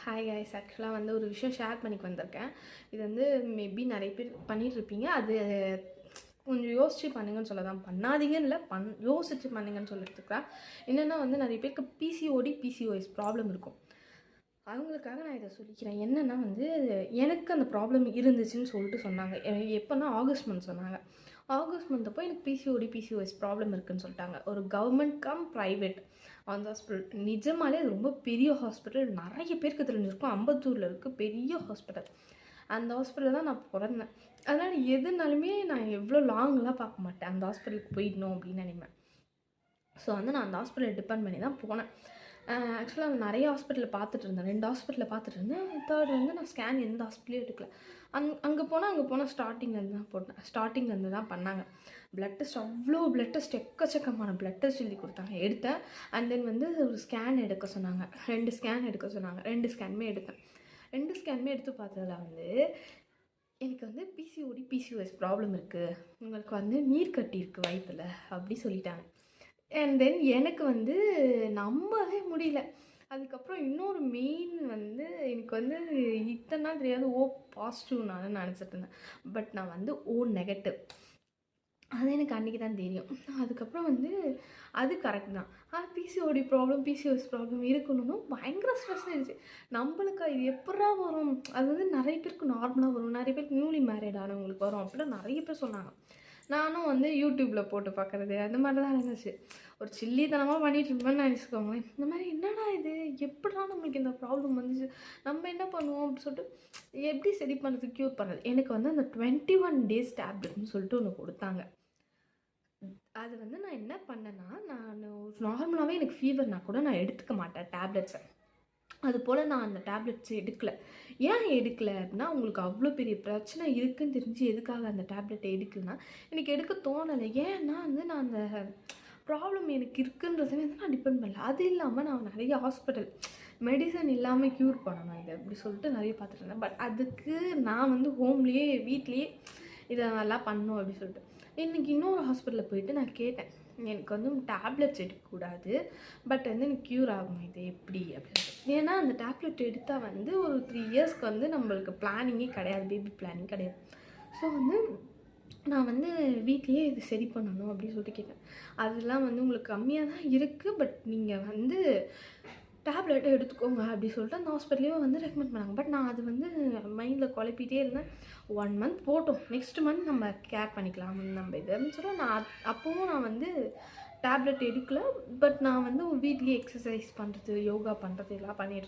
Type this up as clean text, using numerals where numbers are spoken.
Hi guys, ஆக்சுவலாக வந்து ஒரு விஷயம் ஷேர் பண்ணிக்க வந்திருக்கேன். இது வந்து மேபி நிறைய பேர் பண்ணிகிட்ருப்பீங்க. அது கொஞ்சம் யோசித்து பண்ணுங்கன்னு சொல்ல தான், பண்ணாதீங்கன்னு இல்லை, யோசித்து பண்ணுங்கன்னு சொல்லிட்டுருக்கேன். என்னென்னா வந்து நிறைய பேருக்கு பிசிஓடி பிசிஓஎஸ் ப்ராப்ளம் இருக்கும். அவங்களுக்காக நான் இதை சொல்லிக்கிறேன். என்னென்னா வந்து எனக்கு அந்த ப்ராப்ளம் இருந்துச்சுன்னு சொல்லிட்டு சொன்னாங்க. எப்போனா ஆகஸ்ட் மந்த் சொன்னாங்க. ஆகஸ்ட் மந்த் எனக்கு பிசிஓடி பிசிஓஎஸ் ப்ராப்ளம் இருக்குதுன்னு சொல்லிட்டாங்க. ஒரு கவர்மெண்ட் கம் ப்ரைவேட் அந்த ஹாஸ்பிட்டல், நிஜமாலே அது ரொம்ப பெரிய ஹாஸ்பிட்டல். நிறைய பேருக்கு தெரிஞ்சிருக்கும். அம்பத்தூரில் இருக்குது பெரிய ஹாஸ்பிட்டல். அந்த ஹாஸ்பிட்டலில் தான் நான் பிறந்தேன். அதனால் எதுனாலுமே நான் எவ்வளோ லாங்லாம் பார்க்க மாட்டேன். அந்த ஹாஸ்பிட்டலுக்கு போயிடணும் அப்படின்னு நினைப்பேன். ஸோ வந்து நான் அந்த ஹாஸ்பிட்டலை டிபெண்ட் பண்ணி தான் போனேன். ஆக்சுவலாக நிறைய ஹாஸ்பிட்டலில் பார்த்துட்டு இருந்தேன். 2 ஹாஸ்பிட்டலில் பார்த்துட்டு இருந்தேன். தேர்ட் வந்து நான் ஸ்கேன் எந்த ஹாஸ்பிட்டலையும் எடுக்கல. அங்கே போனால் ஸ்டார்டிங்லேருந்து தான் போட்டேன். ஸ்டார்டிங்லேருந்து தான் பண்ணாங்க. ப்ளட் டெஸ்ட், அவ்வளோ ப்ளட் டெஸ்ட், எக்கச்சக்கமான ப்ளட் டெஸ்ட் எழுதி கொடுத்தாங்க. எடுத்தேன். அண்ட் தென் வந்து ஒரு ஸ்கேன் எடுக்க சொன்னாங்க. 2 ஸ்கேன் எடுக்க சொன்னாங்க. 2 ஸ்கேனுமே எடுத்தேன். 2 ஸ்கேனுமே எடுத்து பார்த்ததில் வந்து எனக்கு வந்து பிசிஓடி பிசிஓஎஸ் ப்ராப்ளம் இருக்குது, உங்களுக்கு வந்து நீர் கட்டி இருக்குது வயிற்றில் அப்படி சொல்லிட்டாங்க. அண்ட் தென் எனக்கு வந்து நம்பவே முடியல. அதுக்கப்புறம் இன்னொரு மெயின் வந்து எனக்கு வந்து இத்தனை நாள் தெரியாது ஓ பாசிட்டிவ் நான் நினச்சிட்டு இருந்தேன். பட் நான் வந்து ஓ நெகட்டிவ். அது எனக்கு அன்றைக்கி தான் தெரியும். அதுக்கப்புறம் வந்து அது கரெக்ட் தான். பிசிஓடி ப்ராப்ளம் பிசிஓஎஸ் ப்ராப்ளம் இருக்கணும்னு பயங்கர ஸ்ட்ரெஸ் ஆயிடுச்சு. நம்மளுக்கு இது எப்படா வரும்? அது வந்து நிறைய பேருக்கு நார்மலாக வரும், நிறைய பேருக்கு நியூலி மேரிட் ஆனவங்களுக்கு வரும் அப்படிலாம் நிறைய பேர் சொன்னாங்க. நானும் வந்து யூடியூப்பில் போட்டு பார்க்குறது அந்த மாதிரி தான் இருந்துச்சு. ஒரு சில்லித்தனமாக பண்ணிகிட்டு இருப்பேன்னு நினச்சிக்கோங்களேன். இந்த மாதிரி என்னடா இது, எப்படா நம்மளுக்கு இந்த ப்ராப்ளம் வந்துச்சு, நம்ம என்ன பண்ணுவோம் அப்படின்னு சொல்லிட்டு எப்படி சரி பண்ணுறது, க்யூர் பண்ணுறது. எனக்கு வந்து அந்த 21 days டேப்லெட்னு சொல்லிட்டு ஒன்று கொடுத்தாங்க. அது வந்து நான் என்ன பண்ணேன்னா, நான் நார்மலாகவே எனக்கு ஃபீவர்னா கூட நான் எடுத்துக்க மாட்டேன் டேப்லெட்ஸை. அதுபோல் நான் அந்த டேப்லெட்ஸ் எடுக்கலை. ஏன் எடுக்கலை அப்படின்னா, உங்களுக்கு அவ்வளோ பெரிய பிரச்சனை இருக்குதுன்னு தெரிஞ்சு எதுக்காக அந்த டேப்லெட்டை எடுக்கலைன்னா, எனக்கு எடுக்க தோணலை. ஏன்னா வந்து நான் அந்த ப்ராப்ளம் எனக்கு இருக்குன்றதே வந்து நான் டிபெண்ட் பண்ணல. அது இல்லாமல் நான் நிறைய ஹாஸ்பிட்டல் மெடிசன் இல்லாமல் க்யூர் பண்ணணும் இது அப்படி சொல்லிட்டு நிறைய பார்த்துட்டு இருந்தேன். பட் அதுக்கு நான் வந்து ஹோம்லேயே வீட்லேயே இதை நல்லா பண்ணணும் அப்படின்னு சொல்லிட்டு இன்றைக்கி இன்னொரு ஹாஸ்பிட்டலில் போயிட்டு நான் கேட்டேன், எனக்கு வந்து டேப்லெட்ஸ் எடுக்கக்கூடாது, பட் வந்து எனக்கு க்யூர் ஆகும் இது எப்படி அப்படின்னு. ஏன்னா அந்த டேப்லெட் எடுத்தால் வந்து ஒரு 3 yearsக்கு வந்து நம்மளுக்கு பிளானிங்கே கிடையாது, பேபி பிளானிங் கிடையாது. ஸோ வந்து நான் வந்து வீட்லேயே இது சரி பண்ணணும் அப்படின்னு சொல்லிட்டு கேட்டேன். அதெல்லாம் வந்து உங்களுக்கு கம்மியாக தான் இருக்குது, பட் நீங்கள் வந்து டேப்லெட்டை எடுத்துக்கோங்க அப்படி சொல்லிட்டு அந்த ஹாஸ்பிட்டலையும் வந்து ரெக்கமெண்ட் பண்ணாங்க. பட் நான் அது வந்து மைண்டில் குழப்பிட்டே இருந்தேன். 1 month போட்டோம், நெக்ஸ்ட் மந்த் நம்ம கேர் பண்ணிக்கலாம் நம்ம இதுன்னு சொல்ல நான் அப்போவும் நான் வந்து டேப்லெட் எடுக்கல. பட் நான் வந்து வீட்லேயே எக்ஸசைஸ் பண்ணுறது, யோகா பண்ணுறது எல்லாம் பண்ணிகிட்டு இருந்தேன்.